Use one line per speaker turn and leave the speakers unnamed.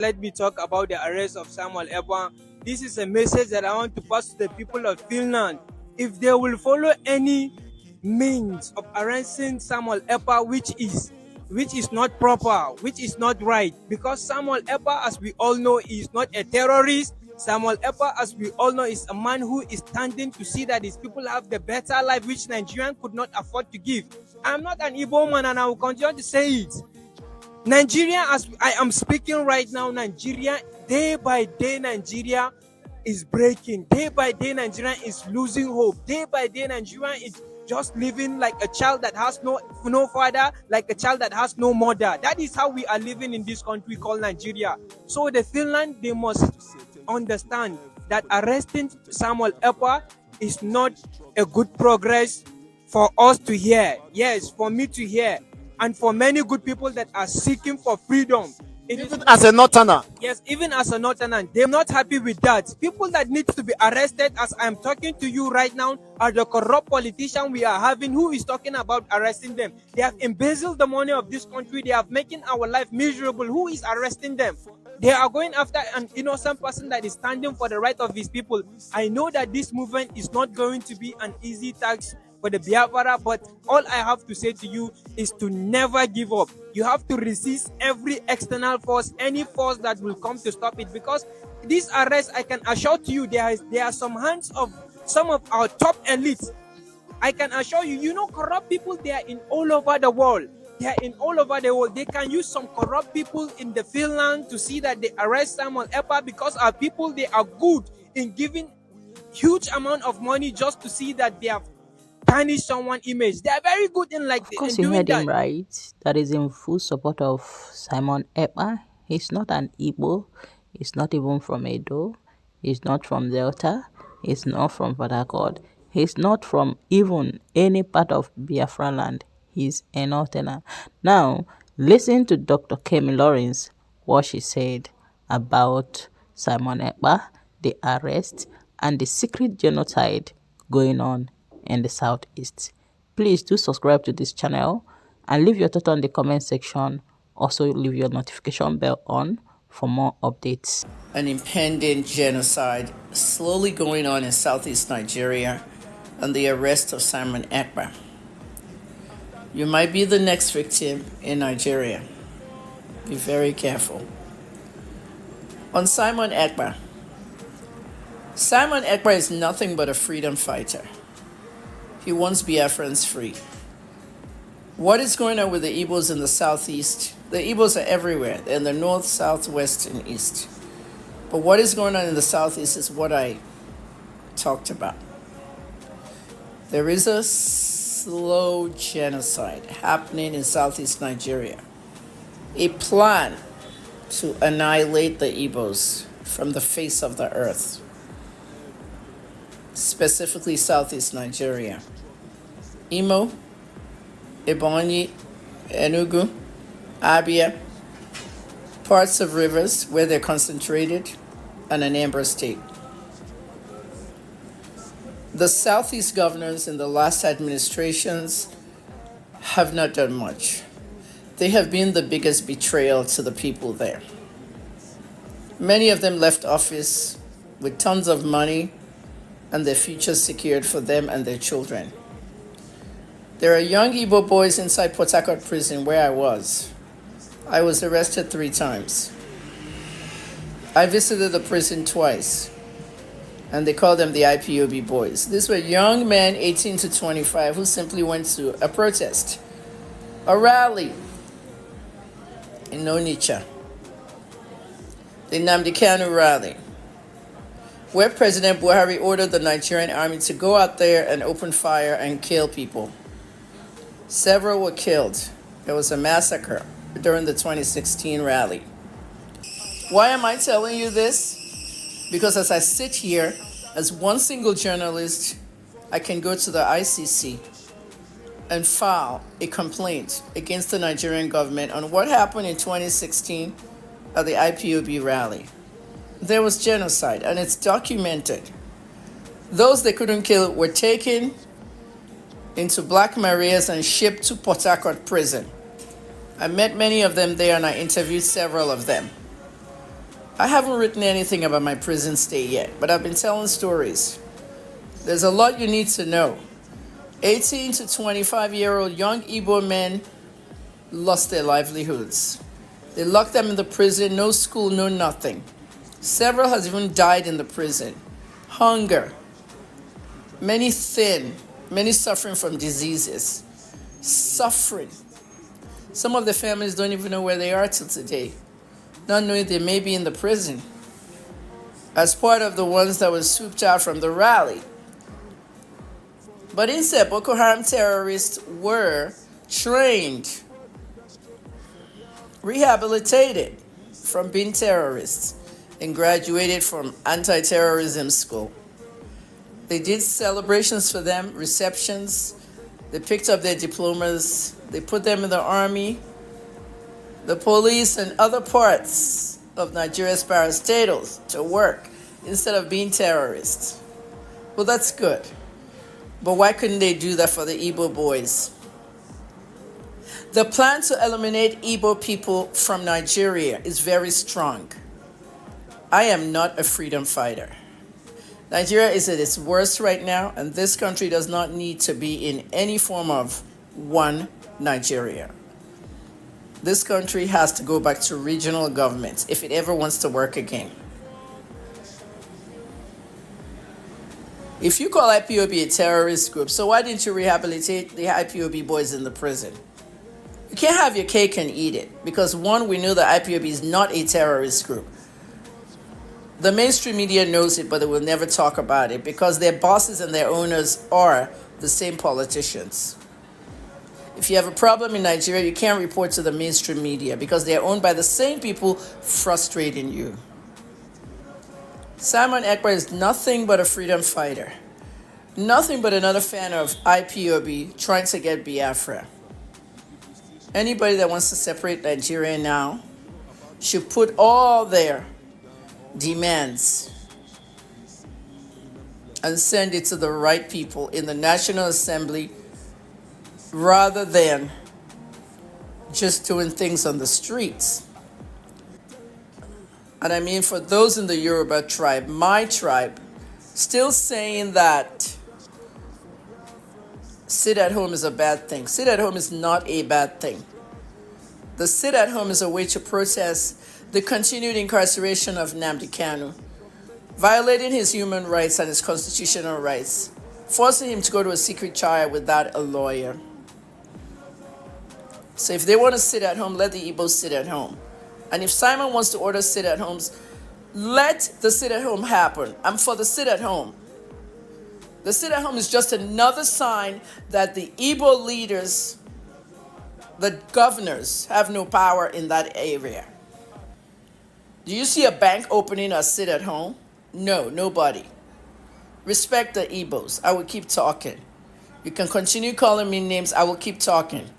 Let me talk about the arrest of Samuel Ekpâ. This is a message that I want to pass to the people of Finland. If they will follow any means of arresting Samuel Ekpâ, which is not proper, which is not right, because Samuel Ekpâ, as we all know, is not a terrorist. Samuel Ekpâ, as we all know, is a man who is standing to see that his people have the better life which Nigerian could not afford to give. I'm not an Igbo man, and I will continue to say it. Nigeria, as I am speaking right now, Nigeria, day by day, Nigeria is breaking. Day by day, Nigeria is losing hope. Day by day, Nigeria is just living like a child that has no father, like a child that has no mother. That is how we are living in this country called Nigeria. So the Finland, they must understand that arresting Samuel Ekpâ is not a good progress for us to hear. Yes, for me to hear. And for many good people that are seeking for freedom.
Even as a northerner.
Yes, even as a northerner, they're not happy with that. People that need to be arrested, as I'm talking to you right now, are the corrupt politician we are having who is talking about arresting them. They have embezzled the money of this country. They have making our life miserable. Who is arresting them? They are going after an innocent person that is standing for the right of his people. I know that this movement is not going to be an easy task for the Biafra, but all I have to say to you is to never give up. You have to resist every external force, any force that will come to stop it, because this arrest, I can assure to you, there are some hands of some of our top elites. I can assure you, corrupt people, they are in all over the world. They are in all over the world. They can use some corrupt people in the Finland to see that they arrest Samuel Ekpâ, because our people, they are good in giving huge amount of money just to see that they have tarnish someone's image. They are very good in
Of course,
in
you
doing
heard him
that.
right. That is in full support of Simon Ekpâ. He's not an Igbo. He's not even from Edo. He's not from Delta. He's not from Port. He's not from even any part of BiafraLand. He's a northerner. Now, listen to Dr. Kemi Lawrence, what she said about Simon Ekpâ, the arrest, and the secret genocide going on in the southeast. Please do subscribe to this channel and leave your thought on the comment section. Also leave your notification bell on for more updates.
An impending genocide slowly going on in southeast Nigeria, and the arrest of Simon Ekpâ. You might be the next victim in Nigeria. Be very careful. On Simon Ekpâ. Simon Ekpâ is nothing but a freedom fighter. He wants Biafrans free. What is going on with the Igbos in the southeast? The Igbos are everywhere. They're in the north, south, west, and east. But what is going on in the southeast is what I talked about. There is a slow genocide happening in southeast Nigeria. A plan to annihilate the Igbos from the face of the earth. Specifically southeast Nigeria. Imo, Ebonyi, Enugu, Abia, parts of rivers where they're concentrated, and Anambra State. The southeast governors in the last administrations have not done much. They have been the biggest betrayal to the people there. Many of them left office with tons of money and their future secured for them and their children. There are young Igbo boys inside Port Harcourt prison where I was. I was arrested 3 times. I visited the prison twice, and they call them the IPOB boys. These were young men, 18 to 25, who simply went to a protest, a rally in Onitsha, the Nnamdi Kanu rally, where President Buhari ordered the Nigerian army to go out there and open fire and kill people. Several were killed. There was a massacre during the 2016 rally. Why am I telling you this? Because as I sit here as one single journalist, I can go to the ICC and file a complaint against the Nigerian government on what happened in 2016 at the IPOB rally. There was genocide, and it's documented. Those they couldn't kill were taken into Black Marias and shipped to Port Harcourt prison. I met many of them there, and I interviewed several of them. I haven't written anything about my prison stay yet, but I've been telling stories. There's a lot you need to know. 18 to 25-year-old young Igbo men lost their livelihoods. They locked them in the prison, no school, no nothing. Several has even died in the prison. Hunger, many thin, many suffering from diseases. Suffering. Some of the families don't even know where they are till today, not knowing they may be in the prison as part of the ones that were swooped out from the rally. But instead, Boko Haram terrorists were trained, rehabilitated from being terrorists, and graduated from anti-terrorism school. They did celebrations for them, receptions. They picked up their diplomas. They put them in the army, the police, and other parts of Nigeria's parastatals to work instead of being terrorists. Well, that's good. But why couldn't they do that for the Igbo boys? The plan to eliminate Igbo people from Nigeria is very strong. I am not a freedom fighter. Nigeria is at its worst right now, and this country does not need to be in any form of one Nigeria. This country has to go back to regional governments if it ever wants to work again. If you call IPOB a terrorist group, so why didn't you rehabilitate the IPOB boys in the prison? You can't have your cake and eat it, because one, we know that IPOB is not a terrorist group. The mainstream media knows it, but they will never talk about it because their bosses and their owners are the same politicians. If you have a problem in Nigeria, you can't report to the mainstream media because they're owned by the same people frustrating you. Simon Ekpâ is nothing but a freedom fighter. Nothing but another fan of IPOB trying to get Biafra. Anybody that wants to separate Nigeria now should put all their demands and send it to the right people in the National Assembly rather than just doing things on the streets. And I mean, for those in the Yoruba tribe, my tribe, still saying that sit at home is a bad thing. Sit at home is not a bad thing. The sit at home is a way to protest the continued incarceration of Nnamdi Kanu, violating his human rights and his constitutional rights, forcing him to go to a secret trial without a lawyer. So if they want to sit at home, let the Igbos sit at home. And if Simon wants to order sit-at-homes, let the sit-at-home happen. I'm for the sit-at-home. The sit-at-home is just another sign that the Igbo leaders, the governors, have no power in that area. Do you see a bank opening a sit-at-home? No, nobody. Respect the Igbos. I will keep talking. You can continue calling me names. I will keep talking.